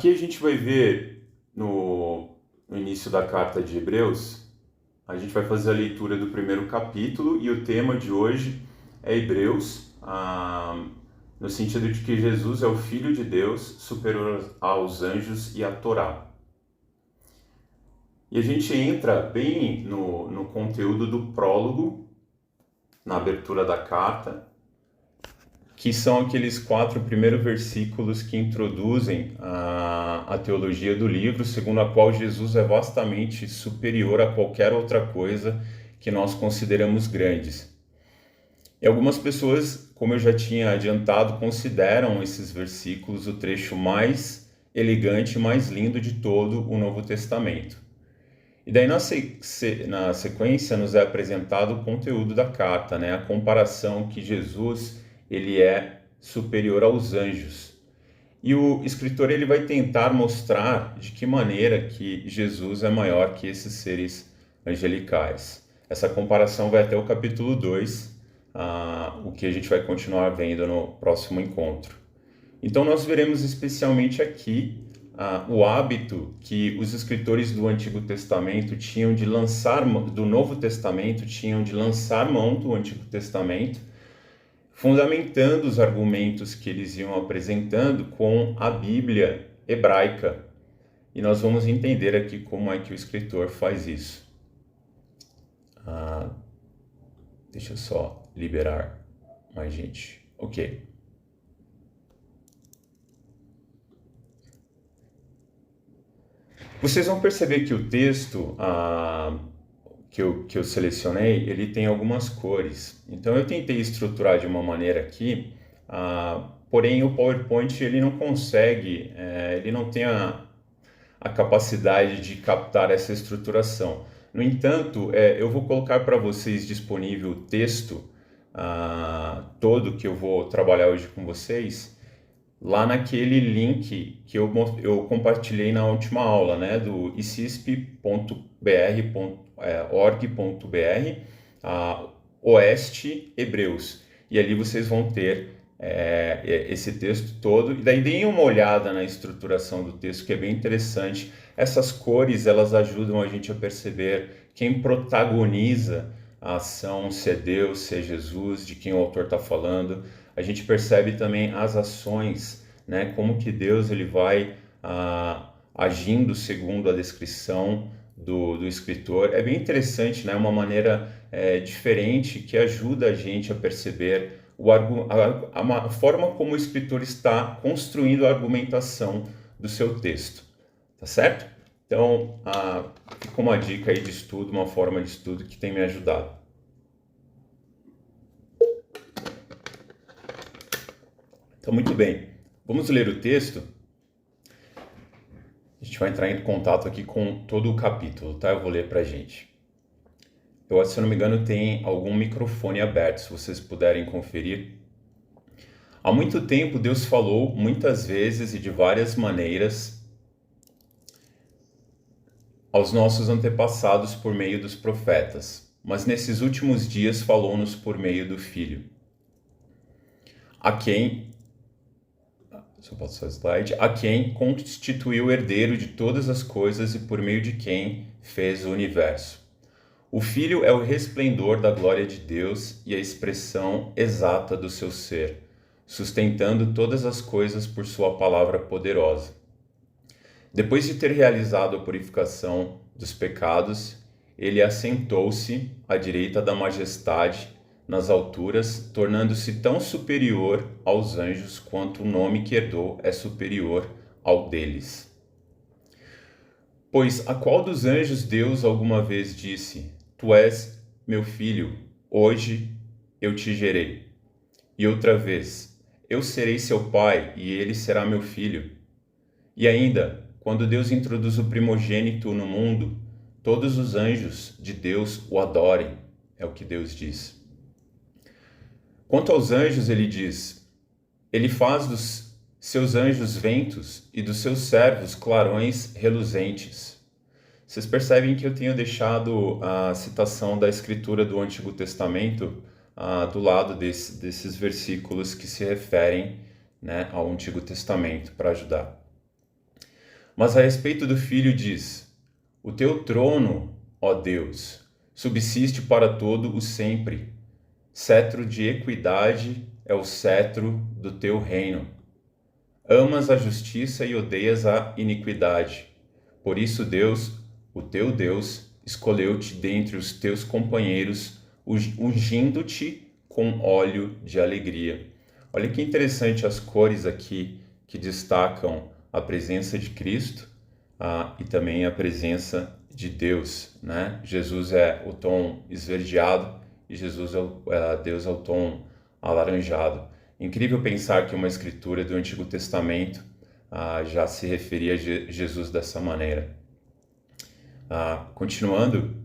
Aqui a gente vai ver no início da carta de Hebreus, a gente vai fazer a leitura do primeiro capítulo e o tema de hoje é Hebreus, no sentido de que Jesus é o Filho de Deus, superior aos anjos e à Torá. E a gente entra bem no conteúdo do prólogo, na abertura da carta, que são aqueles 4 primeiros versículos que introduzem a teologia do livro, segundo a qual Jesus é vastamente superior a qualquer outra coisa que nós consideramos grandes. E algumas pessoas, como eu já tinha adiantado, consideram esses versículos o trecho mais elegante e mais lindo de todo o Novo Testamento. E daí na sequência nos é apresentado o conteúdo da carta, né? A comparação que Jesus ele é superior aos anjos. E o escritor ele vai tentar mostrar de que maneira que Jesus é maior que esses seres angelicais. Essa comparação vai até o capítulo 2, o que a gente vai continuar vendo no próximo encontro. Então nós veremos especialmente aqui o hábito que os escritores do Antigo Testamento tinham de lançar, do Novo Testamento tinham de lançar mão do Antigo Testamento, fundamentando os argumentos que eles iam apresentando com a Bíblia hebraica. E nós vamos entender aqui como é que o escritor faz isso. Deixa eu só liberar mais gente. Ok. Vocês vão perceber que o texto que eu selecionei, ele tem algumas cores. Então eu tentei estruturar de uma maneira aqui, porém o PowerPoint ele não consegue, ele não tem a capacidade de captar essa estruturação. No entanto, eu vou colocar para vocês disponível o texto todo que eu vou trabalhar hoje com vocês, lá naquele link que eu compartilhei na última aula, né, do icisp.br.org.br, Oeste Hebreus. E ali vocês vão ter esse texto todo. E daí deem uma olhada na estruturação do texto, que é bem interessante. Essas cores, elas ajudam a gente a perceber quem protagoniza a ação, se é Deus, se é Jesus, de quem o autor está falando. A gente percebe também as ações, né? Como que Deus ele vai agindo segundo a descrição do escritor. É bem interessante, né? Uma maneira diferente que ajuda a gente a perceber a forma como o escritor está construindo a argumentação do seu texto, tá certo? Então, fica uma dica aí de estudo, uma forma de estudo que tem me ajudado. Então, muito bem. Vamos ler o texto. A gente vai entrar em contato aqui com todo o capítulo, tá? Eu vou ler pra gente. Se eu não me engano, tem algum microfone aberto, se vocês puderem conferir. Há muito tempo, Deus falou muitas vezes e de várias maneiras aos nossos antepassados por meio dos profetas, mas nesses últimos dias falou-nos por meio do Filho, a quem constituiu o herdeiro de todas as coisas e por meio de quem fez o universo. O Filho é o resplendor da glória de Deus e a expressão exata do seu ser, sustentando todas as coisas por sua palavra poderosa. Depois de ter realizado a purificação dos pecados, ele assentou-se à direita da majestade nas alturas, tornando-se tão superior aos anjos quanto o nome que herdou é superior ao deles. Pois a qual dos anjos Deus alguma vez disse: Tu és meu filho, hoje eu te gerei. E outra vez: Eu serei seu pai e ele será meu filho. E ainda, quando Deus introduz o primogênito no mundo, todos os anjos de Deus o adorem, é o que Deus diz. Quanto aos anjos, ele diz: Ele faz dos seus anjos ventos e dos seus servos clarões reluzentes. Vocês percebem que eu tenho deixado a citação da escritura do Antigo Testamento do lado desses versículos que se referem, né, ao Antigo Testamento para ajudar. Mas a respeito do Filho diz: o teu trono, ó Deus, subsiste para todo o sempre. Cetro de equidade é o cetro do teu reino. Amas a justiça e odeias a iniquidade. Por isso Deus, o teu Deus, escolheu-te dentre os teus companheiros, ungindo-te com óleo de alegria. Olha que interessante as cores aqui que destacam a presença de Cristo e também a presença de Deus, né? Jesus é o tom esverdeado e Deus é o tom alaranjado. Incrível pensar que uma escritura do Antigo Testamento já se referia a Jesus dessa maneira. Continuando,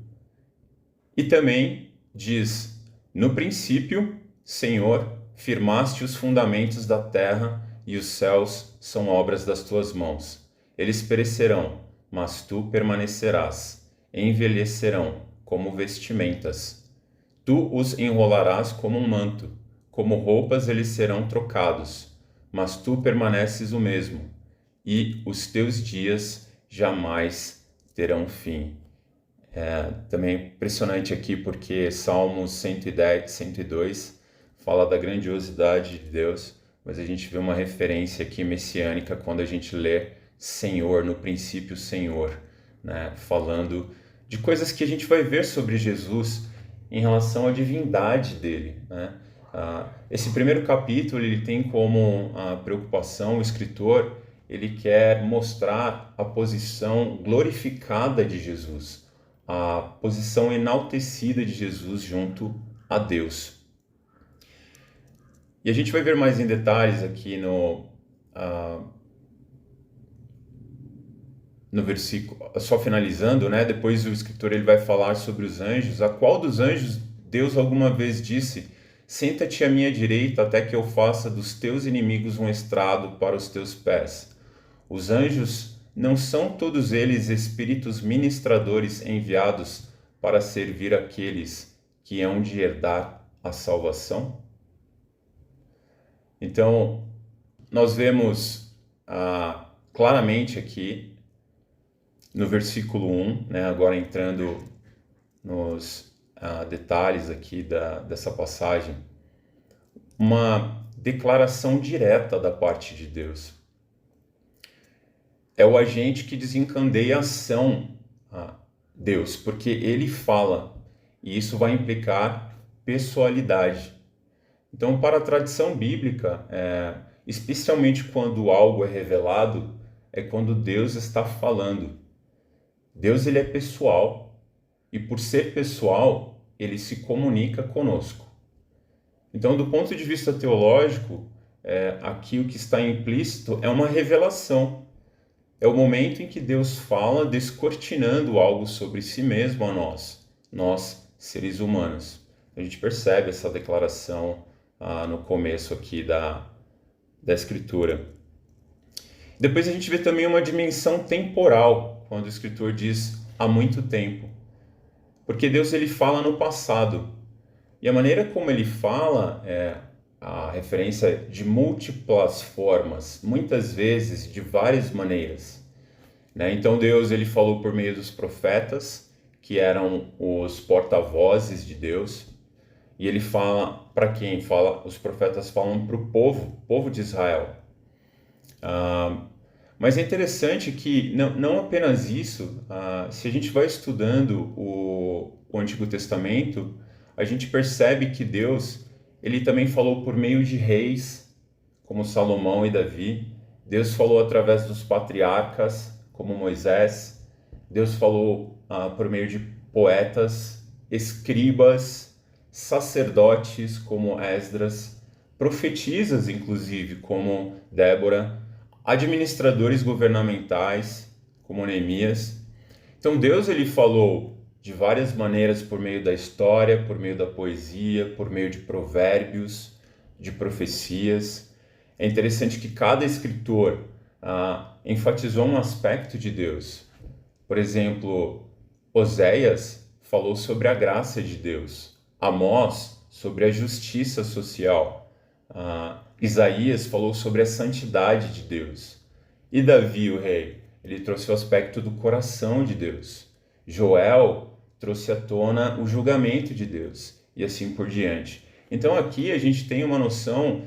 e também diz: no princípio, Senhor, firmaste os fundamentos da terra e os céus são obras das tuas mãos. Eles perecerão, mas tu permanecerás. Envelhecerão como vestimentas. Tu os enrolarás como um manto, como roupas eles serão trocados. Mas tu permaneces o mesmo, e os teus dias jamais terão fim. Também é impressionante aqui porque Salmos 110, 102 fala da grandiosidade de Deus, mas a gente vê uma referência aqui messiânica quando a gente lê Senhor, no princípio Senhor, né? Falando de coisas que a gente vai ver sobre Jesus em relação à divindade dele, né? Esse primeiro capítulo ele tem como preocupação o escritor, ele quer mostrar a posição glorificada de Jesus, a posição enaltecida de Jesus junto a Deus. E a gente vai ver mais em detalhes aqui no versículo, só finalizando, né? Depois o escritor ele vai falar sobre os anjos. A qual dos anjos Deus alguma vez disse: senta-te à minha direita até que eu faça dos teus inimigos um estrado para os teus pés? Os anjos não são todos eles espíritos ministradores enviados para servir aqueles que hão de herdar a salvação? Então, nós vemos claramente aqui no versículo 1, né, agora entrando nos detalhes aqui dessa passagem, uma declaração direta da parte de Deus. É o agente que desencadeia a ação a Deus, porque ele fala, e isso vai implicar pessoalidade. Então, para a tradição bíblica, especialmente quando algo é revelado, é quando Deus está falando. Deus ele é pessoal, e por ser pessoal, ele se comunica conosco. Então, do ponto de vista teológico, aqui o que está implícito é uma revelação. É o momento em que Deus fala descortinando algo sobre si mesmo a nós seres humanos. A gente percebe essa declaração no começo aqui da escritura. Depois a gente vê também uma dimensão temporal, quando o escritor diz há muito tempo. Porque Deus ele fala no passado. E a maneira como ele fala a referência de múltiplas formas, muitas vezes de várias maneiras, né? Então Deus ele falou por meio dos profetas, que eram os porta-vozes de Deus, e ele fala para quem? Os profetas falam para o povo de Israel. Mas é interessante que não apenas isso, se a gente vai estudando o Antigo Testamento, a gente percebe que Deus ele também falou por meio de reis, como Salomão e Davi. Deus falou através dos patriarcas, como Moisés. Deus falou por meio de poetas, escribas, sacerdotes, como Esdras, profetisas, inclusive, como Débora, administradores governamentais, como Neemias. Então Deus ele falou de várias maneiras por meio da história, por meio da poesia, por meio de provérbios, de profecias. É interessante que cada escritor enfatizou um aspecto de Deus. Por exemplo, Oséias falou sobre a graça de Deus, Amós sobre a justiça social, Isaías falou sobre a santidade de Deus. E Davi, o rei, ele trouxe o aspecto do coração de Deus. Joel trouxe à tona o julgamento de Deus, e assim por diante. Então aqui a gente tem uma noção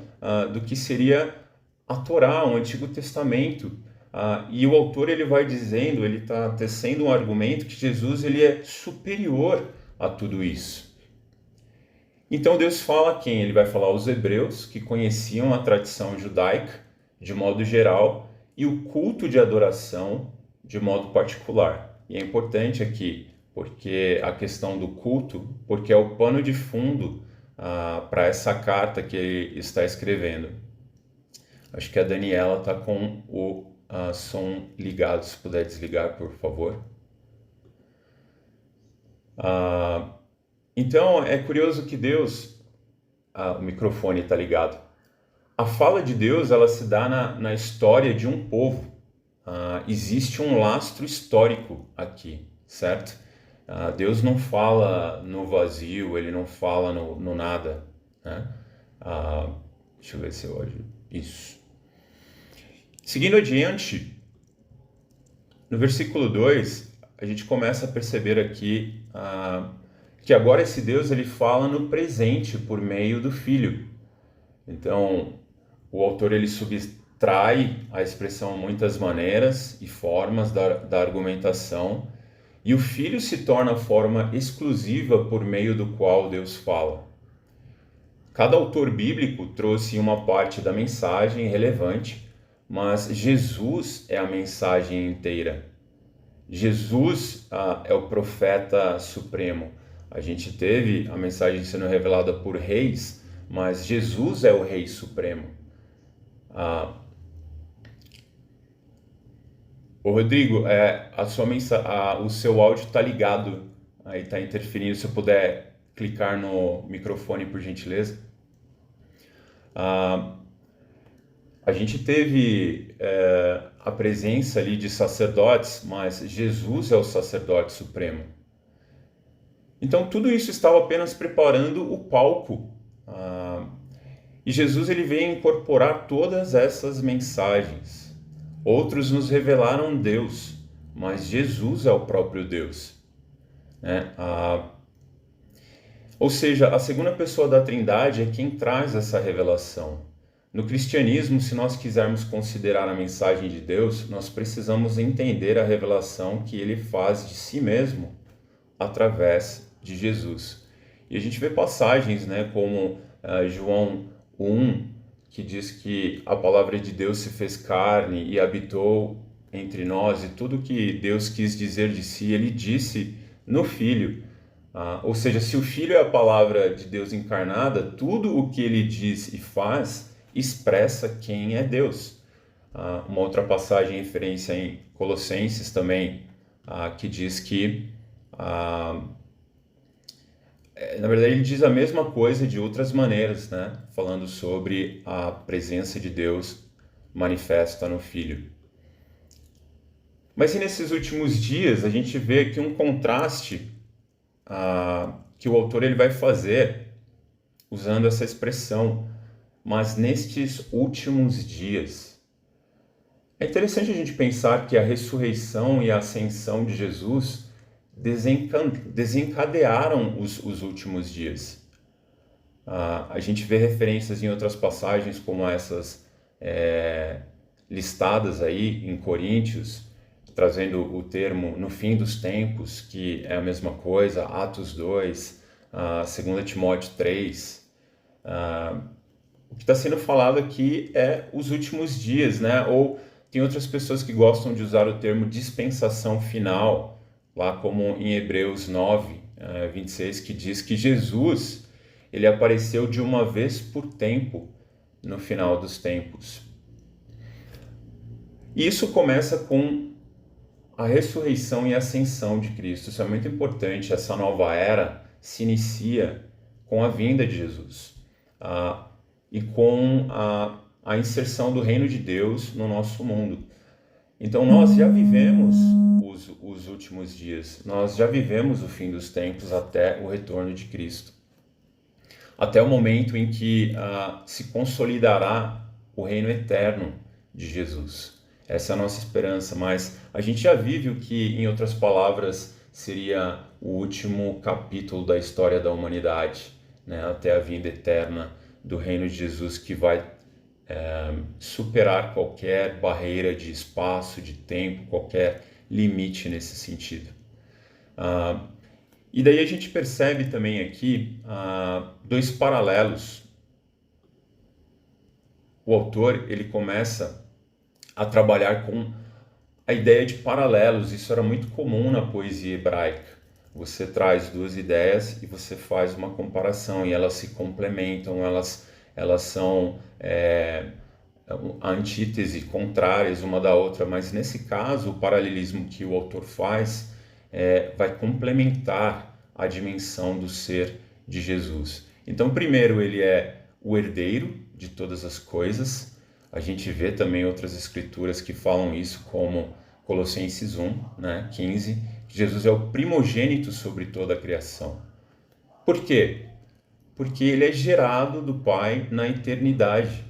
do que seria a Torá, o Antigo Testamento. E o autor ele vai dizendo, ele está tecendo um argumento que Jesus ele é superior a tudo isso. Então Deus fala a quem? Ele vai falar aos hebreus, que conheciam a tradição judaica de modo geral e o culto de adoração de modo particular. E é importante aqui, porque a questão do culto, porque é o pano de fundo para essa carta que ele está escrevendo. Acho que a Daniela está com o som ligado, se puder desligar, por favor. Então, é curioso que Deus... o microfone está ligado. A fala de Deus, ela se dá na história de um povo. Existe um lastro histórico aqui, certo? Deus não fala no vazio, ele não fala no nada, né? Deixa eu ver se eu olho isso. Seguindo adiante, no versículo 2, a gente começa a perceber aqui que agora esse Deus ele fala no presente por meio do Filho. Então, o autor ele subtrai a expressão muitas maneiras e formas da argumentação, e o Filho se torna a forma exclusiva por meio do qual Deus fala. Cada autor bíblico trouxe uma parte da mensagem relevante, mas Jesus é a mensagem inteira. Jesus é o profeta supremo. A gente teve a mensagem sendo revelada por reis, mas Jesus é o Rei Supremo. Ô Rodrigo, o seu áudio está ligado, aí está interferindo. Se eu puder clicar no microfone, por gentileza. A gente teve a presença ali de sacerdotes, mas Jesus é o sacerdote supremo. Então tudo isso estava apenas preparando o palco. E Jesus ele veio incorporar todas essas mensagens. Outros nos revelaram Deus, mas Jesus é o próprio Deus, né? Ou seja, a segunda pessoa da Trindade é quem traz essa revelação. No cristianismo, se nós quisermos considerar a mensagem de Deus, nós precisamos entender a revelação que ele faz de si mesmo através de Jesus. E a gente vê passagens, né, como João 1, que diz que a palavra de Deus se fez carne e habitou entre nós, e tudo que Deus quis dizer de si, ele disse no Filho. Ou seja, se o Filho é a palavra de Deus encarnada, tudo o que ele diz e faz expressa quem é Deus. Uma outra passagem em referência em Colossenses também, que diz que na verdade ele diz a mesma coisa de outras maneiras, né? Falando sobre a presença de Deus manifesta no Filho. Mas e nesses últimos dias a gente vê aqui um contraste que o autor ele vai fazer usando essa expressão, mas nestes últimos dias. É interessante a gente pensar que a ressurreição e a ascensão de Jesus desencadearam os últimos dias. A gente vê referências em outras passagens como essas listadas aí em Coríntios, trazendo o termo no fim dos tempos, que é a mesma coisa, Atos 2, 2 Timóteo 3. O que está sendo falado aqui é os últimos dias, né? Ou tem outras pessoas que gostam de usar o termo dispensação final, lá como em Hebreus 9, 26, que diz que Jesus ele apareceu de uma vez por tempo no final dos tempos. E isso começa com a ressurreição e a ascensão de Cristo. Isso é muito importante. Essa nova era se inicia com a vinda de Jesus e com a inserção do reino de Deus no nosso mundo. Então nós já vivemos os últimos dias, nós já vivemos o fim dos tempos até o retorno de Cristo, até o momento em que se consolidará o reino eterno de Jesus. Essa é a nossa esperança, mas a gente já vive o que, em outras palavras, seria o último capítulo da história da humanidade, né? Até a vinda eterna do reino de Jesus, que vai superar qualquer barreira de espaço, de tempo, qualquer limite nesse sentido. E daí a gente percebe também aqui dois paralelos. O autor ele começa a trabalhar com a ideia de paralelos. Isso era muito comum na poesia hebraica. Você traz duas ideias e você faz uma comparação e elas se complementam, elas são a antítese, contrárias uma da outra, mas nesse caso o paralelismo que o autor faz vai complementar a dimensão do ser de Jesus. Então, primeiro, ele é o herdeiro de todas as coisas. A gente vê também outras escrituras que falam isso, como Colossenses 1, né, 15, que Jesus é o primogênito sobre toda a criação. Por quê? Porque ele é gerado do Pai na eternidade.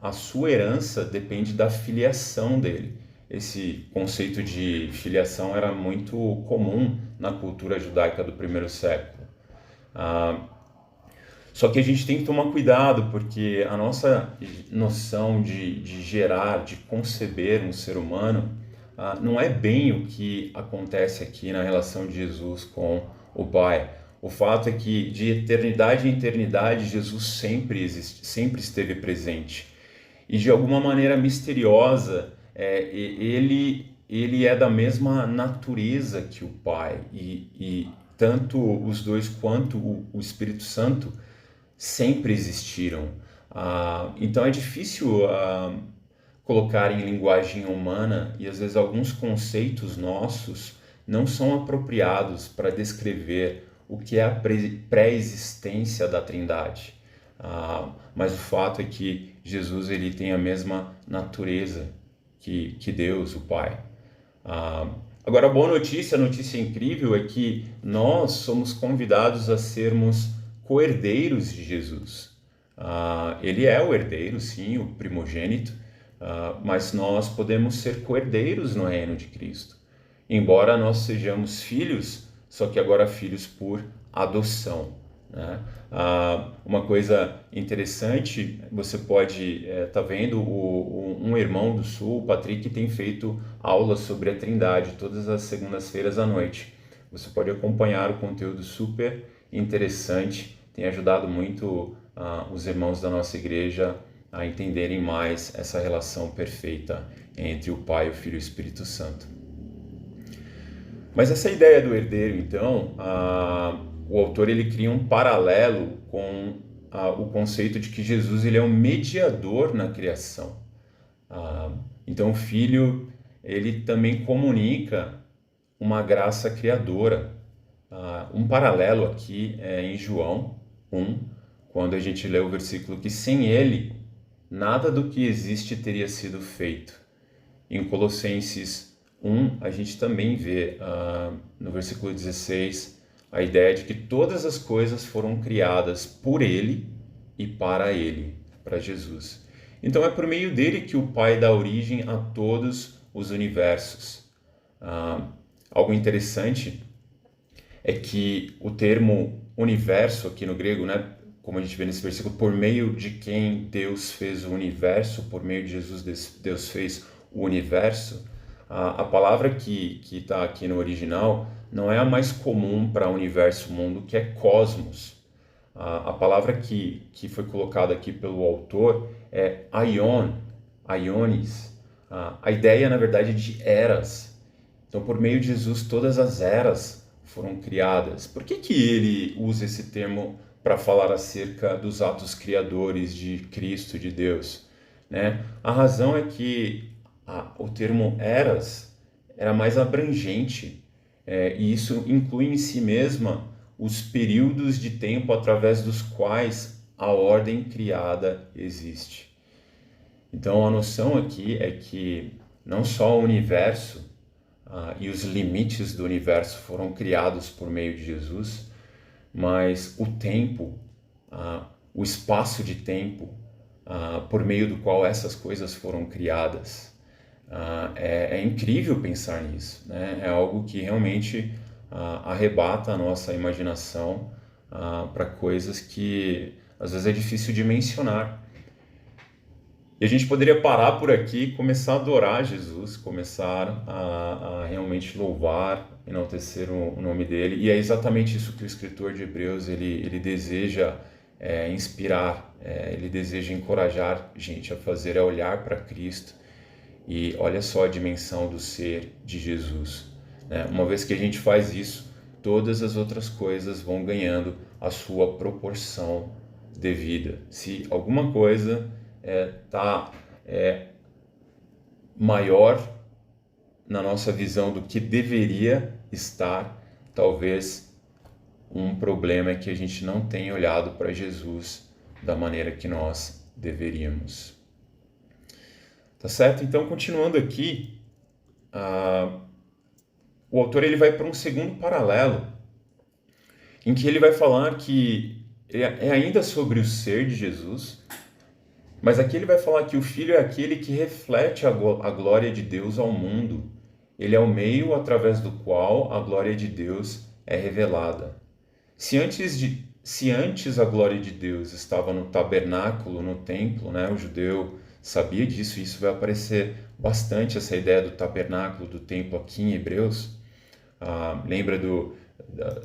A sua herança depende da filiação dele. Esse conceito de filiação era muito comum na cultura judaica do primeiro século. Só que a gente tem que tomar cuidado, porque a nossa noção de gerar, de conceber um ser humano, não é bem o que acontece aqui na relação de Jesus com o Pai. O fato é que de eternidade em eternidade, Jesus sempre esteve presente. E de alguma maneira misteriosa, ele é da mesma natureza que o Pai. E tanto os dois quanto o Espírito Santo sempre existiram. Então é difícil colocar em linguagem humana, e às vezes alguns conceitos nossos não são apropriados para descrever o que é a pré-existência da Trindade. Mas o fato é que Jesus ele tem a mesma natureza que Deus, o Pai. Agora, a boa notícia, a notícia incrível é que nós somos convidados a sermos co-herdeiros de Jesus. Ele é o herdeiro, sim, o primogênito, mas nós podemos ser co-herdeiros no reino de Cristo. Embora nós sejamos filhos, só que agora filhos por adoção, né? Uma coisa interessante, você pode estar vendo um irmão do Sul, o Patrick, tem feito aulas sobre a Trindade todas as segundas-feiras à noite. Você pode acompanhar o conteúdo super interessante, tem ajudado muito os irmãos da nossa igreja a entenderem mais essa relação perfeita entre o Pai, o Filho e o Espírito Santo. Mas essa ideia do herdeiro, então, o autor ele cria um paralelo com o conceito de que Jesus ele é um mediador na criação. Então o Filho ele também comunica uma graça criadora. Um paralelo aqui é em João 1, quando a gente lê o versículo que sem ele nada do que existe teria sido feito. Em Colossenses 1, a gente também vê no versículo 16 a ideia de que todas as coisas foram criadas por ele e para ele, para Jesus. Então é por meio dele que o Pai dá origem a todos os universos. Algo interessante é que o termo universo aqui no grego, né, como a gente vê nesse versículo, por meio de quem Deus fez o universo, por meio de Jesus Deus fez o universo, a palavra que está aqui no original não é a mais comum para universo, mundo, que é cosmos. A palavra que foi colocada aqui pelo autor é aion, aiones. A ideia, na verdade, é de eras. Então, por meio de Jesus, todas as eras foram criadas. Por que ele usa esse termo para falar acerca dos atos criadores de Cristo, de Deus, né? A razão é que o termo eras era mais abrangente, e isso inclui em si mesma os períodos de tempo através dos quais a ordem criada existe. Então a noção aqui é que não só o universo e os limites do universo foram criados por meio de Jesus, mas o tempo, o espaço de tempo por meio do qual essas coisas foram criadas. É incrível pensar nisso, né? É algo que realmente arrebata a nossa imaginação para coisas que às vezes é difícil de mencionar. E a gente poderia parar por aqui e começar a adorar Jesus, começar a realmente louvar, enaltecer o nome dele. E é exatamente isso que o escritor de Hebreus ele deseja inspirar, ele deseja encorajar gente a fazer, é olhar para Cristo. E olha só a dimensão do ser de Jesus, né? Uma vez que a gente faz isso, todas as outras coisas vão ganhando a sua proporção devida. Se alguma coisa está maior na nossa visão do que deveria estar, talvez um problema é que a gente não tenha olhado para Jesus da maneira que nós deveríamos. Tá certo? Então, continuando aqui, o autor ele vai para um segundo paralelo, em que ele vai falar que é ainda sobre o ser de Jesus, mas aqui ele vai falar que o Filho é aquele que reflete a glória de Deus ao mundo. Ele é o meio através do qual a glória de Deus é revelada. Se antes a glória de Deus estava no tabernáculo, no templo, né, o judeu sabia disso, isso vai aparecer bastante, essa ideia do tabernáculo, do templo aqui em Hebreus. Lembra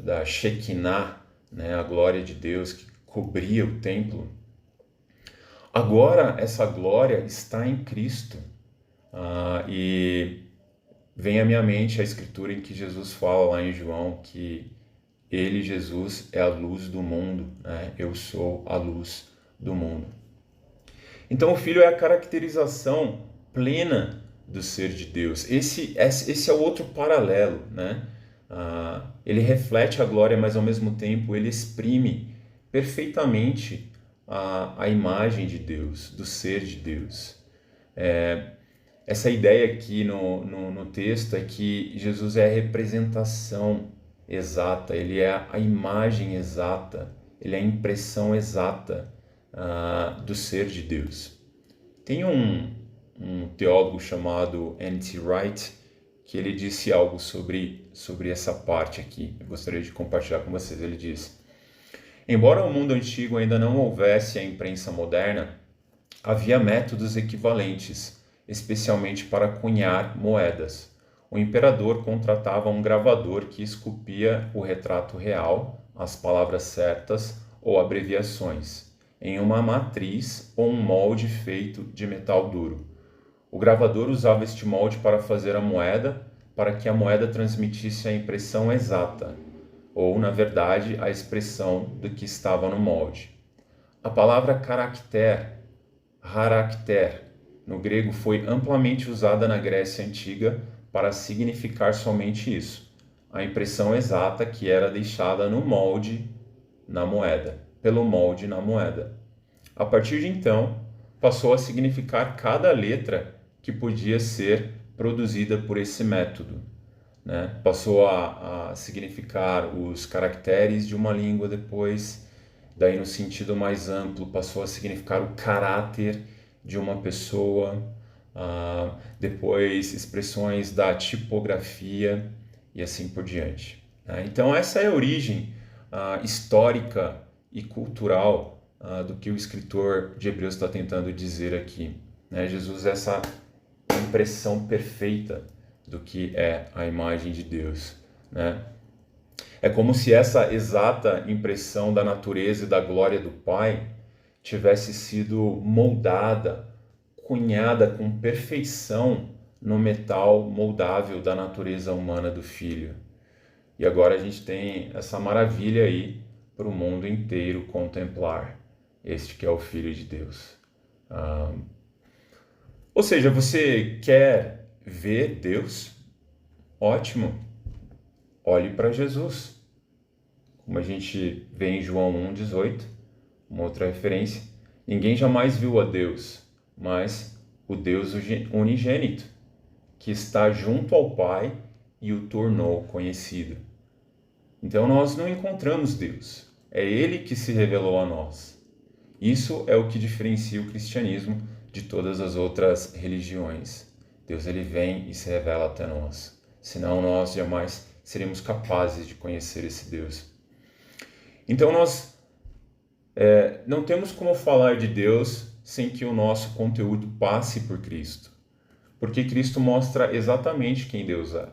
da Shekinah, né, a glória de Deus que cobria o templo. Agora essa glória está em Cristo. E vem à minha mente a escritura em que Jesus fala lá em João que ele, Jesus, é a luz do mundo, né? Eu sou a luz do mundo. Então o Filho é a caracterização plena do ser de Deus. Esse é o outro paralelo, né? Ele reflete a glória, mas ao mesmo tempo ele exprime perfeitamente a imagem de Deus, do ser de Deus. Essa ideia aqui no texto é que Jesus é a representação exata, ele é a imagem exata, ele é a impressão exata do ser de Deus. Tem um teólogo chamado N.T. Wright que ele disse algo sobre essa parte aqui. Eu gostaria de compartilhar com vocês. Ele diz: embora o mundo antigo ainda não houvesse a imprensa moderna, havia métodos equivalentes, especialmente para cunhar moedas. O imperador contratava um gravador que esculpia o retrato real, as palavras certas ou abreviações, em uma matriz ou um molde feito de metal duro. O gravador usava este molde para fazer a moeda, para que a moeda transmitisse a impressão exata, ou, na verdade, a expressão do que estava no molde. A palavra harakter, no grego, foi amplamente usada na Grécia Antiga para significar somente isso, a impressão exata que era deixada no molde na moeda, pelo molde na moeda. A partir de então, passou a significar cada letra que podia ser produzida por esse método, né? Passou a significar os caracteres de uma língua depois, daí no sentido mais amplo, passou a significar o caráter de uma pessoa, depois expressões da tipografia e assim por diante. Então essa é a origem histórica e cultural do que o escritor de Hebreus está tentando dizer aqui, né? Jesus é essa impressão perfeita do que é a imagem de Deus, né? É como se essa exata impressão da natureza e da glória do Pai tivesse sido moldada, cunhada com perfeição no metal moldável da natureza humana do Filho. E agora a gente tem essa maravilha aí para o mundo inteiro contemplar, este que é o Filho de Deus. Ou seja, você quer ver Deus? Ótimo, olhe para Jesus. Como a gente vê em João 1,18, uma outra referência, ninguém jamais viu a Deus, mas o Deus unigênito, que está junto ao Pai e o tornou conhecido. Então nós não encontramos Deus, é Ele que se revelou a nós. Isso é o que diferencia o cristianismo de todas as outras religiões. Deus ele vem e se revela até nós. Senão nós jamais seríamos capazes de conhecer esse Deus. Então nós não temos como falar de Deus sem que o nosso conteúdo passe por Cristo. Porque Cristo mostra exatamente quem Deus é.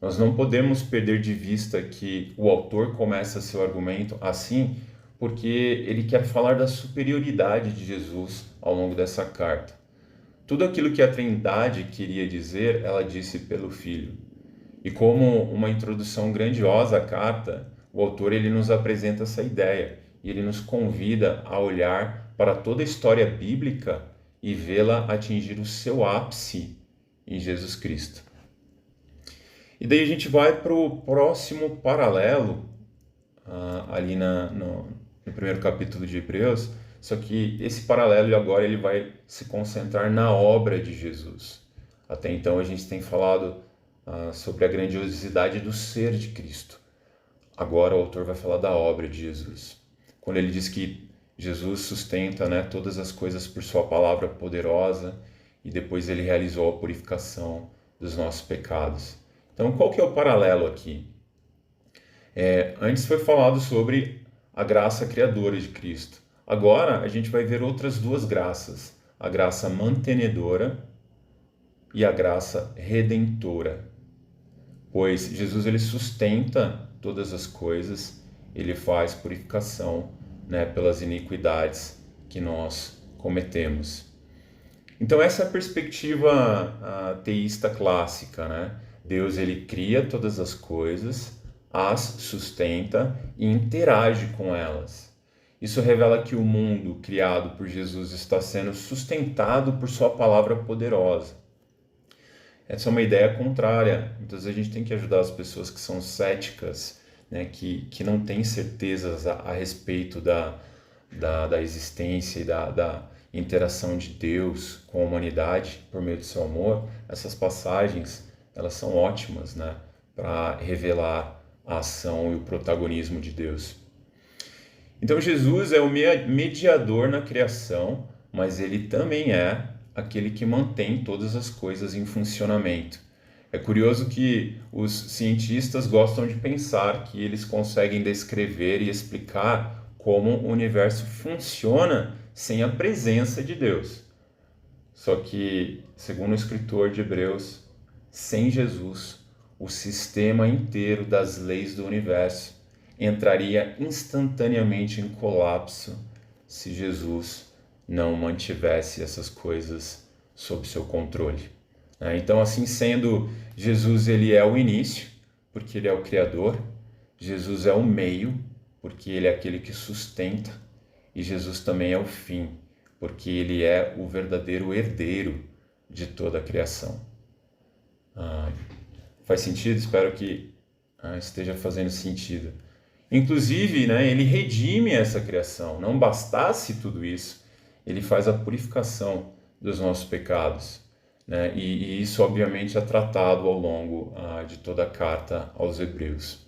Nós não podemos perder de vista que o autor começa seu argumento assim porque ele quer falar da superioridade de Jesus ao longo dessa carta. Tudo aquilo que a Trindade queria dizer, ela disse pelo Filho. E como uma introdução grandiosa à carta, o autor ele nos apresenta essa ideia e ele nos convida a olhar para toda a história bíblica e vê-la atingir o seu ápice em Jesus Cristo. E daí a gente vai para o próximo paralelo, ali no primeiro capítulo de Hebreus, só que esse paralelo agora ele vai se concentrar na obra de Jesus. Até então a gente tem falado sobre a grandiosidade do ser de Cristo. Agora o autor vai falar da obra de Jesus. Quando ele diz que Jesus sustenta, né, todas as coisas por sua palavra poderosa e depois ele realizou a purificação dos nossos pecados. Então qual que é o paralelo aqui? Antes foi falado sobre a graça criadora de Cristo. Agora a gente vai ver outras duas graças, a graça mantenedora e a graça redentora. Pois Jesus ele sustenta todas as coisas, ele faz purificação, né, pelas iniquidades que nós cometemos. Então essa é a perspectiva teísta clássica, né? Deus ele cria todas as coisas, as sustenta e interage com elas. Isso revela que o mundo criado por Jesus está sendo sustentado por sua palavra poderosa. Essa é uma ideia contrária. Muitas vezes a gente tem que ajudar as pessoas que são céticas, né, que não têm certezas a respeito da existência e da interação de Deus com a humanidade por meio do seu amor. Essas passagens, elas são ótimas, né, para revelar a ação e o protagonismo de Deus. Então Jesus é o mediador na criação, mas ele também é aquele que mantém todas as coisas em funcionamento. É curioso que os cientistas gostam de pensar que eles conseguem descrever e explicar como o universo funciona sem a presença de Deus. Só que, segundo o escritor de Hebreus, sem Jesus, o sistema inteiro das leis do universo entraria instantaneamente em colapso se Jesus não mantivesse essas coisas sob seu controle. Então, assim sendo, Jesus ele é o início, porque ele é o Criador. Jesus é o meio, porque ele é aquele que sustenta. E Jesus também é o fim, porque ele é o verdadeiro herdeiro de toda a criação. Faz sentido? Espero que esteja fazendo sentido. Inclusive, né, ele redime essa criação. Não bastasse tudo isso, ele faz a purificação dos nossos pecados. Né? E isso, obviamente, é tratado ao longo de toda a carta aos Hebreus.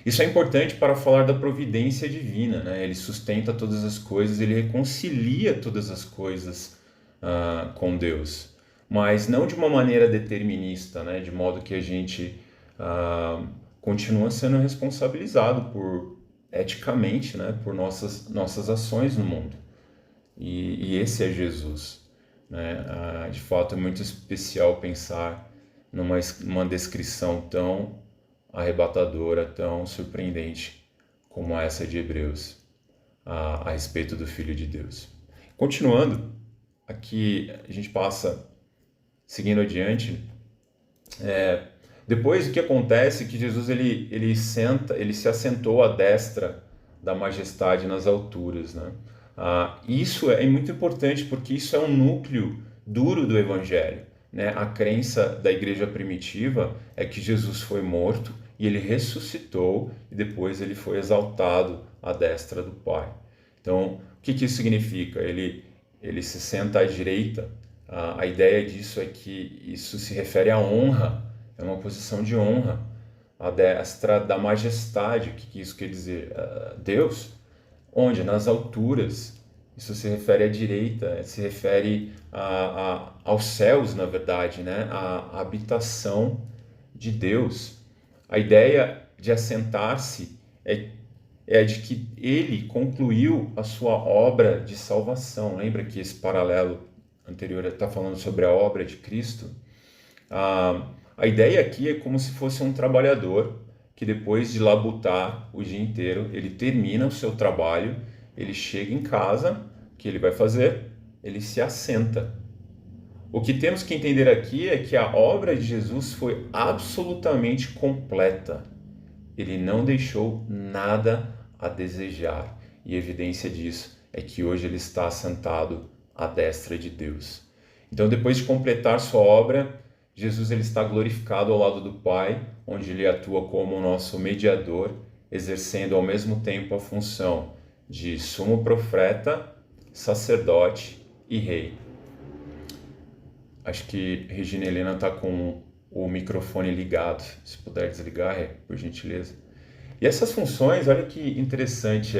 Isso é importante para falar da providência divina. Né? Ele sustenta todas as coisas, ele reconcilia todas as coisas com Deus. Mas não de uma maneira determinista, né? De modo que a gente continua sendo responsabilizado eticamente, né? Por nossas ações no mundo. E esse é Jesus. Né? De fato, é muito especial pensar numa descrição tão arrebatadora, tão surpreendente como essa de Hebreus a respeito do Filho de Deus. Continuando, aqui a gente passa, seguindo adiante, depois o que acontece é que Jesus ele se assentou à destra da majestade nas alturas, né? Isso é muito importante porque isso é um núcleo duro do Evangelho. Né? A crença da igreja primitiva é que Jesus foi morto e ele ressuscitou e depois ele foi exaltado à destra do Pai. Então, o que isso significa? Ele se senta à direita. A ideia disso é que isso se refere à honra, é uma posição de honra, à destra da majestade. O que isso quer dizer? Deus, onde? Nas alturas. Isso se refere à direita, se refere aos céus, na verdade, né? À habitação de Deus. A ideia de assentar-se é a de que ele concluiu a sua obra de salvação. Lembra que esse paralelo anterior está falando sobre a obra de Cristo? A ideia aqui é como se fosse um trabalhador que depois de labutar o dia inteiro, ele termina o seu trabalho, ele chega em casa, o que ele vai fazer? Ele se assenta. O que temos que entender aqui é que a obra de Jesus foi absolutamente completa. Ele não deixou nada a desejar. E evidência disso é que hoje ele está sentado à destra de Deus. Então, depois de completar sua obra, Jesus ele está glorificado ao lado do Pai, onde ele atua como o nosso mediador, exercendo ao mesmo tempo a função de sumo profeta, sacerdote e rei. Acho que Regina Helena está com o microfone ligado. Se puder desligar, por gentileza. E essas funções, olha que interessante,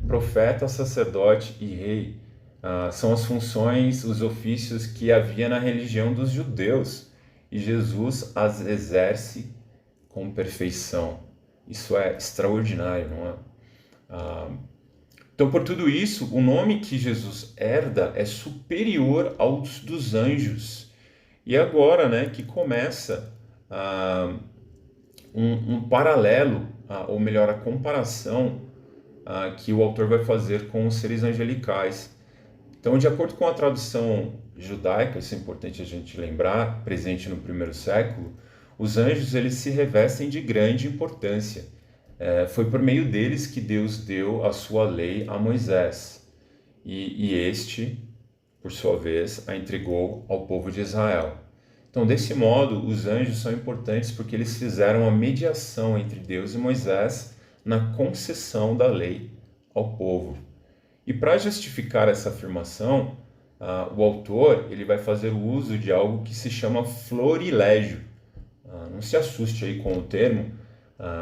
profeta, sacerdote e rei. São as funções, os ofícios que havia na religião dos judeus. E Jesus as exerce com perfeição. Isso é extraordinário, não é? Então, por tudo isso, o nome que Jesus herda é superior aos dos anjos. E agora, né, que começa um paralelo, ou melhor, a comparação que o autor vai fazer com os seres angelicais. Então, de acordo com a tradução judaica, isso é importante a gente lembrar, presente no primeiro século, os anjos eles se revestem de grande importância. Foi por meio deles que Deus deu a sua lei a Moisés. E este, por sua vez, a entregou ao povo de Israel. Então, desse modo, os anjos são importantes porque eles fizeram a mediação entre Deus e Moisés na concessão da lei ao povo. E para justificar essa afirmação, o autor ele vai fazer o uso de algo que se chama florilégio. Não se assuste aí com o termo,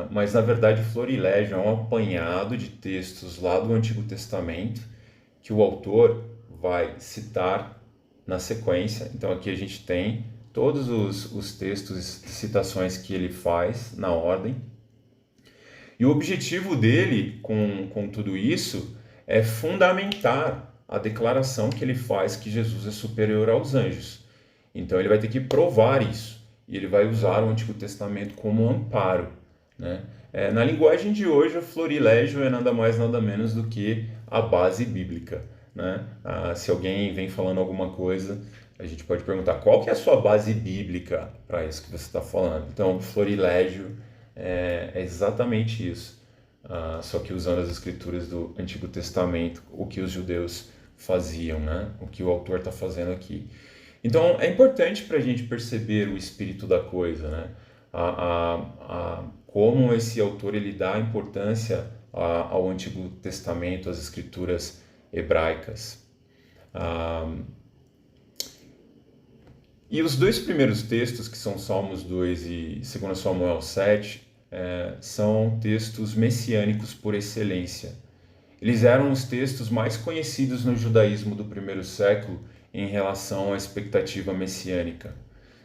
mas na verdade florilégio é um apanhado de textos lá do Antigo Testamento que o autor vai citar na sequência. Então aqui a gente tem todos os textos e citações que ele faz na ordem. E o objetivo dele com tudo isso é fundamentar a declaração que ele faz que Jesus é superior aos anjos. Então ele vai ter que provar isso. E ele vai usar o Antigo Testamento como amparo, né? Na linguagem de hoje, o florilégio é nada mais nada menos do que a base bíblica, né? Se alguém vem falando alguma coisa, a gente pode perguntar qual que é a sua base bíblica para isso que você está falando. Então, florilégio é exatamente isso, só que usando as escrituras do Antigo Testamento, o que os judeus faziam, né? O que o autor está fazendo aqui. Então, é importante para a gente perceber o espírito da coisa, né? Como esse autor ele dá importância ao Antigo Testamento, às escrituras hebraicas. E os dois primeiros textos, que são Salmos 2 e 2 Samuel 7, são textos messiânicos por excelência. Eles eram os textos mais conhecidos no judaísmo do primeiro século em relação à expectativa messiânica.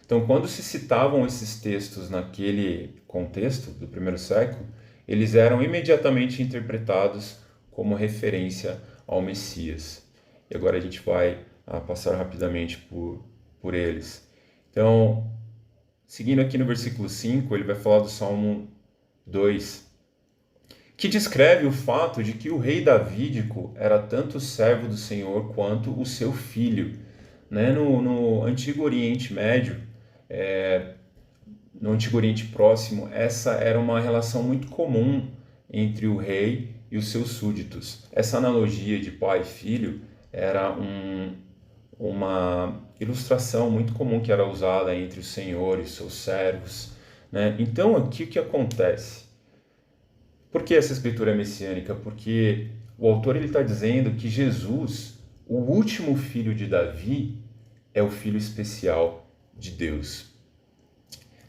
Então, quando se citavam esses textos naquele contexto do primeiro século, eles eram imediatamente interpretados como referência ao Messias. E agora a gente vai passar rapidamente por eles. Então, seguindo aqui no versículo 5, ele vai falar do Salmo 2, que descreve o fato de que o rei davídico era tanto servo do Senhor quanto o seu filho. Né? No Antigo Oriente Médio, no Antigo Oriente Próximo, essa era uma relação muito comum entre o rei e os seus súditos. Essa analogia de pai e filho era uma ilustração muito comum que era usada entre o Senhor e os seus servos. Né? Então, aqui o que acontece? Por que essa escritura é messiânica? Porque o autor está dizendo que Jesus, o último filho de Davi, é o filho especial de Deus.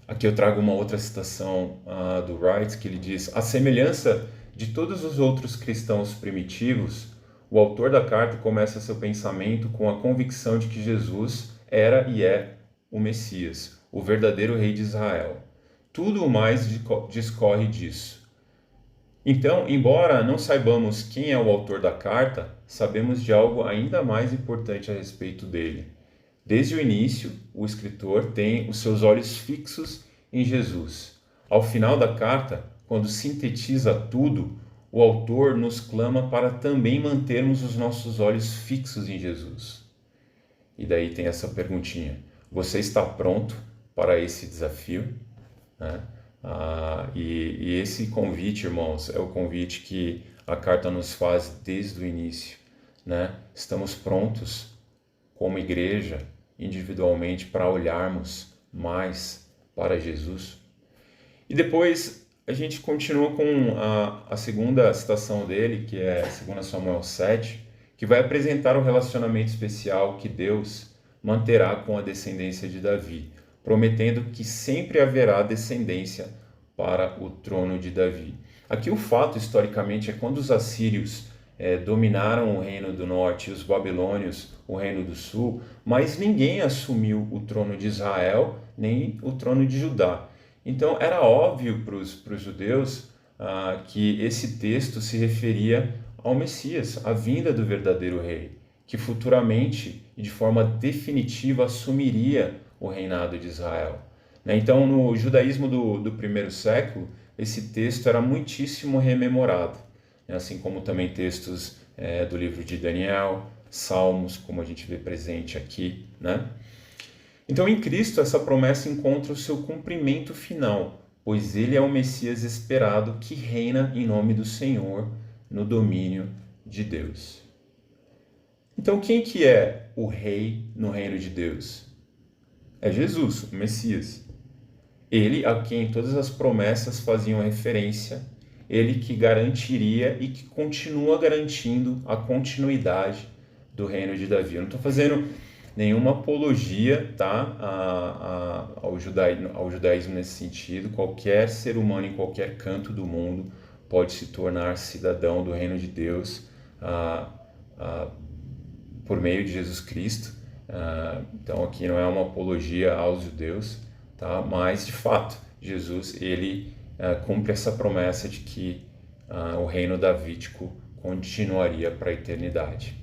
Aqui eu trago uma outra citação do Wright, que ele diz: a semelhança de todos os outros cristãos primitivos, O autor da carta começa seu pensamento com a convicção de que Jesus era e é o Messias, o verdadeiro rei de Israel. Tudo o mais discorre disso. Então, embora não saibamos quem é o autor da carta, sabemos de algo ainda mais importante a respeito dele. Desde o início, o escritor tem os seus olhos fixos em Jesus. Ao final da carta, quando sintetiza tudo, o autor nos clama para também mantermos os nossos olhos fixos em Jesus. E daí tem essa perguntinha: você está pronto para esse desafio? Né? E esse convite, irmãos, é o convite que a carta nos faz desde o início. Né? Estamos prontos, como igreja, individualmente, para olharmos mais para Jesus? E depois a gente continua com a segunda citação dele, que é 2 Samuel 7, que vai apresentar o relacionamento especial que Deus manterá com a descendência de Davi, prometendo que sempre haverá descendência para o trono de Davi. Aqui o fato, historicamente, é quando os assírios dominaram o reino do norte e os babilônios o reino do sul, mas ninguém assumiu o trono de Israel, nem o trono de Judá. Então era óbvio para os judeus que esse texto se referia ao Messias, à vinda do verdadeiro rei, que futuramente e de forma definitiva assumiria o reinado de Israel. Então, no judaísmo do primeiro século, esse texto era muitíssimo rememorado, assim como também textos do livro de Daniel, Salmos, como a gente vê presente aqui, né? Então, em Cristo, essa promessa encontra o seu cumprimento final, pois ele é o Messias esperado que reina em nome do Senhor no domínio de Deus. Então, quem que é o rei no reino de Deus? É Jesus, o Messias. Ele a quem todas as promessas faziam referência, ele que garantiria e que continua garantindo a continuidade do reino de Davi. Eu não estou fazendo nenhuma apologia, tá, ao judaísmo nesse sentido. Qualquer ser humano em qualquer canto do mundo pode se tornar cidadão do reino de Deus por meio de Jesus Cristo. Então aqui não é uma apologia aos judeus, tá? Mas de fato Jesus ele cumpre essa promessa de que o reino davídico continuaria para a eternidade.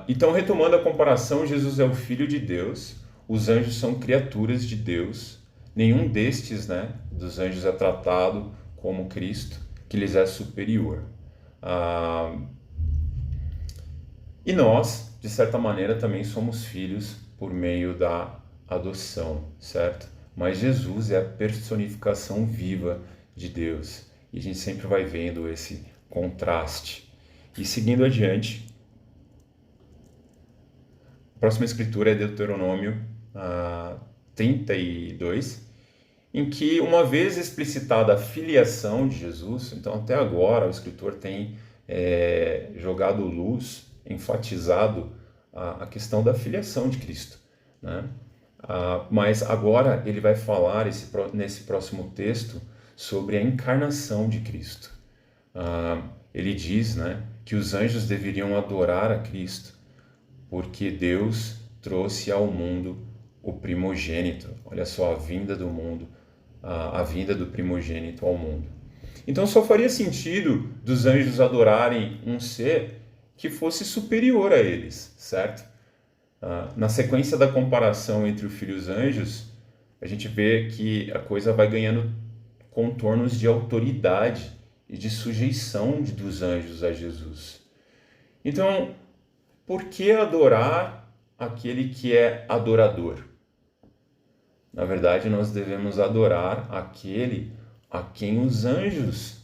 Então, retomando a comparação, Jesus é o Filho de Deus, os anjos são criaturas de Deus, nenhum destes, né, dos anjos é tratado como Cristo, que lhes é superior. E nós, de certa maneira, também somos filhos por meio da adoção, certo? Mas Jesus é a personificação viva de Deus, e a gente sempre vai vendo esse contraste. E seguindo adiante, a próxima escritura é Deuteronômio 32, em que, uma vez explicitada a filiação de Jesus, então até agora o escritor tem jogado luz, enfatizado a questão da filiação de Cristo, né? Mas agora ele vai falar nesse próximo texto sobre a encarnação de Cristo. Ele diz, né, que os anjos deveriam adorar a Cristo porque Deus trouxe ao mundo o primogênito. Olha só a vinda do mundo, a vinda do primogênito ao mundo. Então só faria sentido dos anjos adorarem um ser que fosse superior a eles, certo? Na sequência da comparação entre o Filho e os anjos, a gente vê que a coisa vai ganhando contornos de autoridade e de sujeição dos anjos a Jesus. Então, por que adorar aquele que é adorador? Na verdade, nós devemos adorar aquele a quem os anjos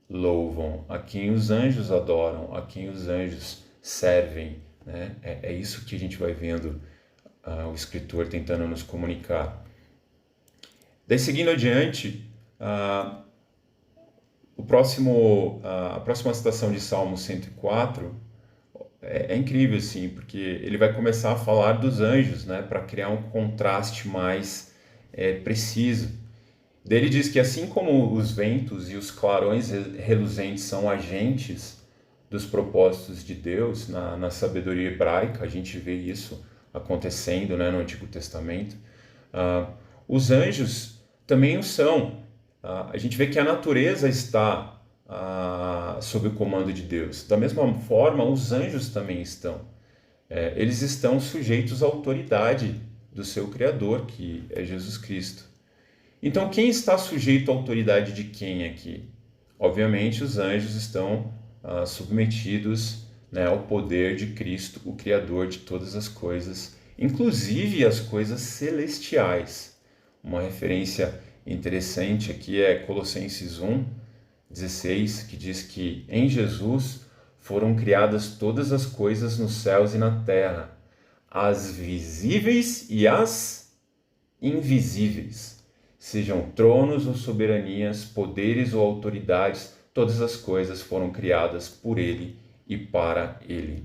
louvam, a quem os anjos adoram, a quem os anjos servem, né? É isso que a gente vai vendo o escritor tentando nos comunicar. Daí, seguindo adiante, a próxima citação de Salmo 104 é incrível, assim, porque ele vai começar a falar dos anjos, né, para criar um contraste mais preciso. Daí ele diz que assim como os ventos e os clarões reluzentes são agentes dos propósitos de Deus na sabedoria hebraica. A gente vê isso acontecendo, né, no Antigo Testamento. Os anjos também o são. A gente vê que a natureza está sob o comando de Deus. Da mesma forma, os anjos também estão. Eles estão sujeitos à autoridade do seu Criador, que é Jesus Cristo. Então, quem está sujeito à autoridade de quem aqui? Obviamente, os anjos estão submetidos, né, ao poder de Cristo, o Criador de todas as coisas, inclusive as coisas celestiais. Uma referência interessante aqui é Colossenses 1:16, que diz que em Jesus foram criadas todas as coisas nos céus e na terra, as visíveis e as invisíveis, sejam tronos ou soberanias, poderes ou autoridades, todas as coisas foram criadas por Ele e para Ele.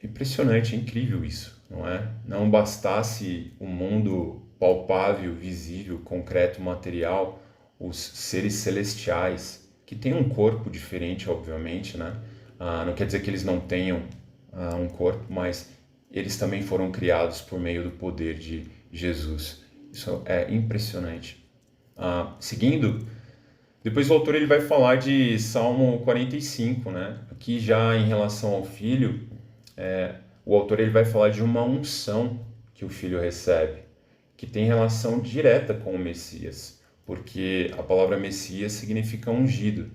Impressionante, incrível isso, não é? Não bastasse o mundo palpável, visível, concreto, material, os seres celestiais, que têm um corpo diferente, obviamente, né? Não quer dizer que eles não tenham um corpo, mas eles também foram criados por meio do poder de Jesus. Isso é impressionante. Seguindo, depois o autor ele vai falar de Salmo 45, né? Aqui já em relação ao filho, o autor ele vai falar de uma unção que o filho recebe, que tem relação direta com o Messias, porque a palavra Messias significa ungido.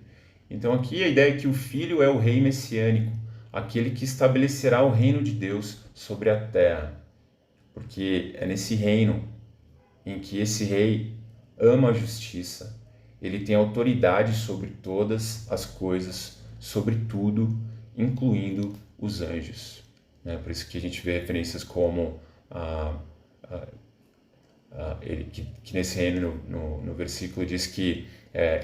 Então aqui a ideia é que o filho é o rei messiânico, aquele que estabelecerá o reino de Deus sobre a terra, porque é nesse reino em que esse rei ama a justiça, ele tem autoridade sobre todas as coisas, sobre tudo, incluindo os anjos. Por isso que a gente vê referências como que nesse reino, no versículo, diz que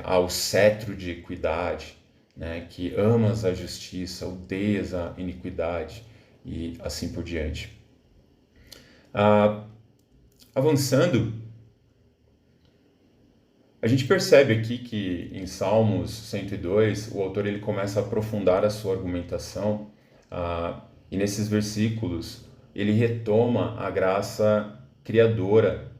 há o cetro de equidade, né, que amas a justiça, odeias a iniquidade e assim por diante. Avançando, a gente percebe aqui que em Salmos 102 o autor ele começa a aprofundar a sua argumentação e nesses versículos ele retoma a graça criadora,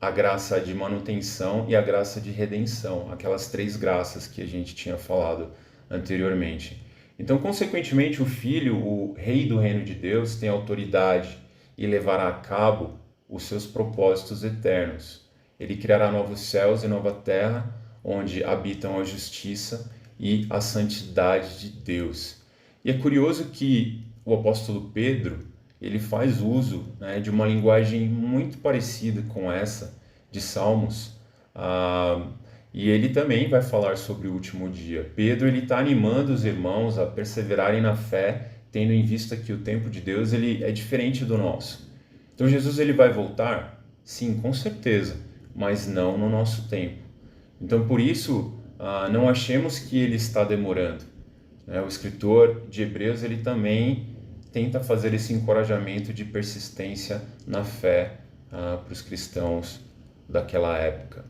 a graça de manutenção e a graça de redenção, aquelas três graças que a gente tinha falado anteriormente. Então, consequentemente, o Filho, o Rei do Reino de Deus, tem autoridade e levará a cabo os seus propósitos eternos. Ele criará novos céus e nova terra, onde habitam a justiça e a santidade de Deus. E é curioso que o apóstolo Pedro, ele faz uso, né, de uma linguagem muito parecida com essa de Salmos, e ele também vai falar sobre o último dia. Pedro ele está animando os irmãos a perseverarem na fé, tendo em vista que o tempo de Deus ele é diferente do nosso. Então Jesus ele vai voltar? Sim, com certeza, mas não no nosso tempo. Então por isso, não achemos que ele está demorando. O escritor de Hebreus ele também tenta fazer esse encorajamento de persistência na fé para os cristãos daquela época,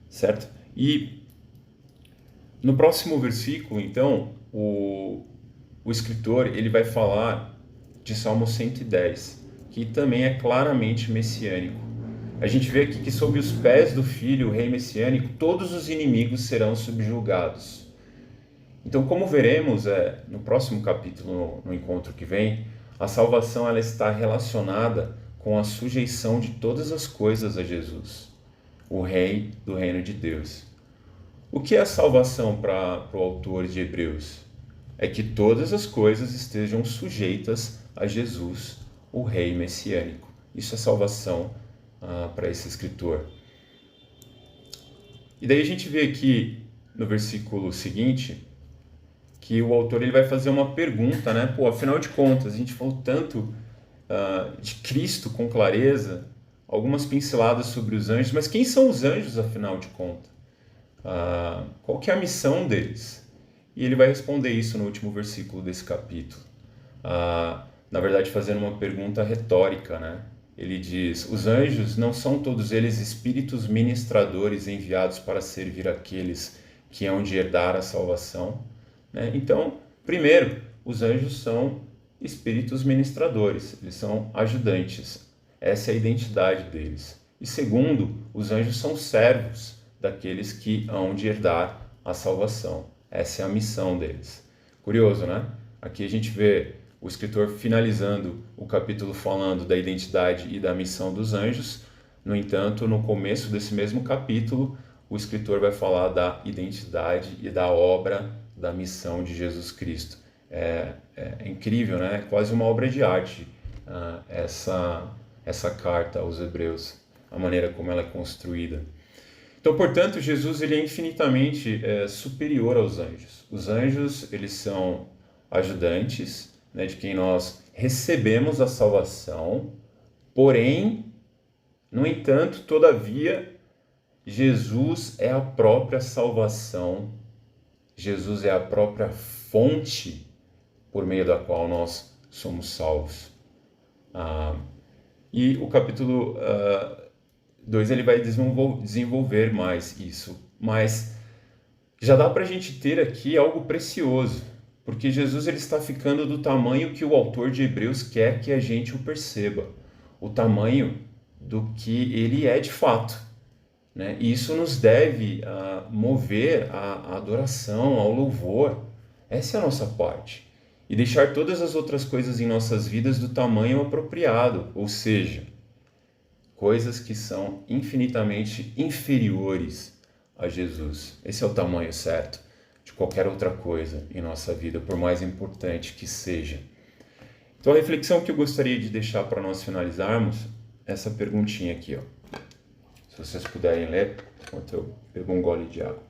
certo? E no próximo versículo, então, o escritor ele vai falar de Salmo 110, que também é claramente messiânico. A gente vê aqui que sob os pés do Filho, o Rei messiânico, todos os inimigos serão subjugados. Então, como veremos no próximo capítulo, no encontro que vem, a salvação ela está relacionada com a sujeição de todas as coisas a Jesus, o Rei do Reino de Deus. O que é a salvação para o autor de Hebreus? É que todas as coisas estejam sujeitas a Jesus, o Rei messiânico. Isso é salvação para esse escritor. E daí a gente vê aqui no versículo seguinte que o autor ele vai fazer uma pergunta, né? Afinal de contas, a gente falou tanto de Cristo com clareza, algumas pinceladas sobre os anjos, mas quem são os anjos, afinal de contas? Qual que é a missão deles? E ele vai responder isso no último versículo desse capítulo. Na verdade, fazendo uma pergunta retórica, né? ele diz: os anjos não são todos eles espíritos ministradores enviados para servir aqueles que hão de herdar a salvação, né? Então, primeiro, os anjos são espíritos ministradores, eles são ajudantes, essa é a identidade deles. E segundo, os anjos são servos daqueles que hão de herdar a salvação, essa é a missão deles. Curioso, né? Aqui a gente vê o escritor finalizando o capítulo falando da identidade e da missão dos anjos. No entanto, no começo desse mesmo capítulo, o escritor vai falar da identidade e da obra, da missão de Jesus Cristo. É incrível, né? É quase uma obra de arte essa carta aos Hebreus, a maneira como ela é construída. Então, portanto, Jesus ele é infinitamente superior aos anjos. Os anjos, eles são ajudantes, né, de quem nós recebemos a salvação, porém, no entanto, todavia, Jesus é a própria salvação, Jesus é a própria fonte por meio da qual nós somos salvos. E o capítulo 2 ele vai desenvolver mais isso, mas já dá para a gente ter aqui algo precioso, porque Jesus ele está ficando do tamanho que o autor de Hebreus quer que a gente o perceba, o tamanho do que ele é de fato, né? E isso nos deve mover à adoração, ao louvor, essa é a nossa parte, e deixar todas as outras coisas em nossas vidas do tamanho apropriado, ou seja, coisas que são infinitamente inferiores a Jesus. Esse é o tamanho certo de qualquer outra coisa em nossa vida, por mais importante que seja. Então a reflexão que eu gostaria de deixar para nós finalizarmos é essa perguntinha aqui, ó. Se vocês puderem ler, enquanto eu bebo um gole de água.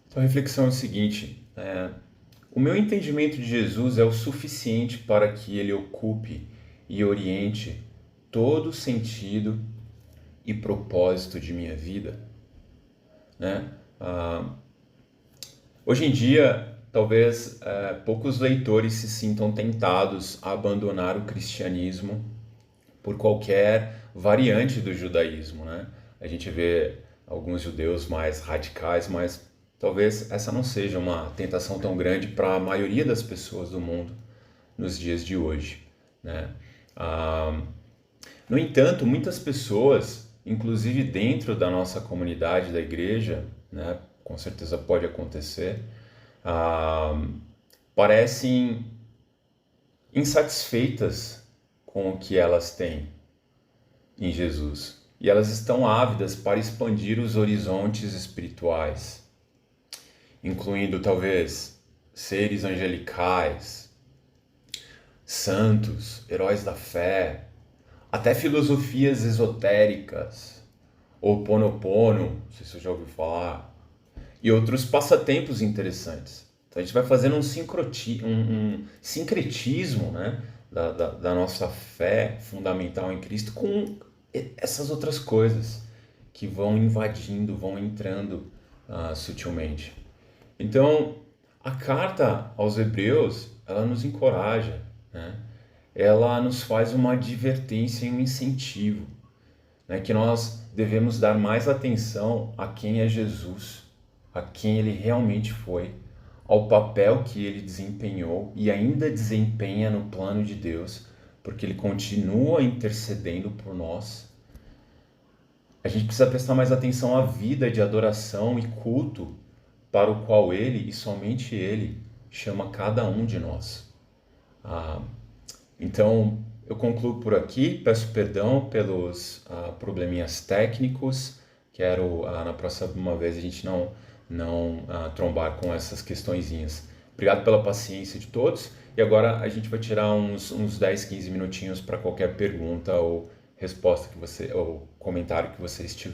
Então a reflexão é o seguinte: o meu entendimento de Jesus é o suficiente para que ele ocupe e oriente todo o sentido e propósito de minha vida, né? Hoje em dia, talvez poucos leitores se sintam tentados a abandonar o cristianismo por qualquer variante do judaísmo, né? A gente vê alguns judeus mais radicais, mas talvez essa não seja uma tentação tão grande para a maioria das pessoas do mundo nos dias de hoje, né? No entanto, muitas pessoas, inclusive dentro da nossa comunidade da igreja, né, com certeza pode acontecer, parecem insatisfeitas com o que elas têm em Jesus. E elas estão ávidas para expandir os horizontes espirituais, incluindo talvez seres angelicais, santos, heróis da fé, até filosofias esotéricas, ou Ho'oponopono, não sei se você já ouviu falar, e outros passatempos interessantes. Então a gente vai fazendo um sincretismo, né, da nossa fé fundamental em Cristo com essas outras coisas que vão invadindo, vão entrando sutilmente. Então, a carta aos Hebreus, ela nos encoraja, né? Ela nos faz uma advertência e um incentivo, né? Que nós devemos dar mais atenção a quem é Jesus, a quem ele realmente foi, ao papel que ele desempenhou e ainda desempenha no plano de Deus, porque ele continua intercedendo por nós. A gente precisa prestar mais atenção à vida de adoração e culto para o qual ele, e somente ele, chama cada um de nós. Então, eu concluo por aqui, peço perdão pelos probleminhas técnicos, quero na próxima vez a gente não trombar com essas questõezinhas. Obrigado pela paciência de todos, e agora a gente vai tirar uns 10, 15 minutinhos para qualquer pergunta ou resposta que você, ou comentário que vocês tiverem.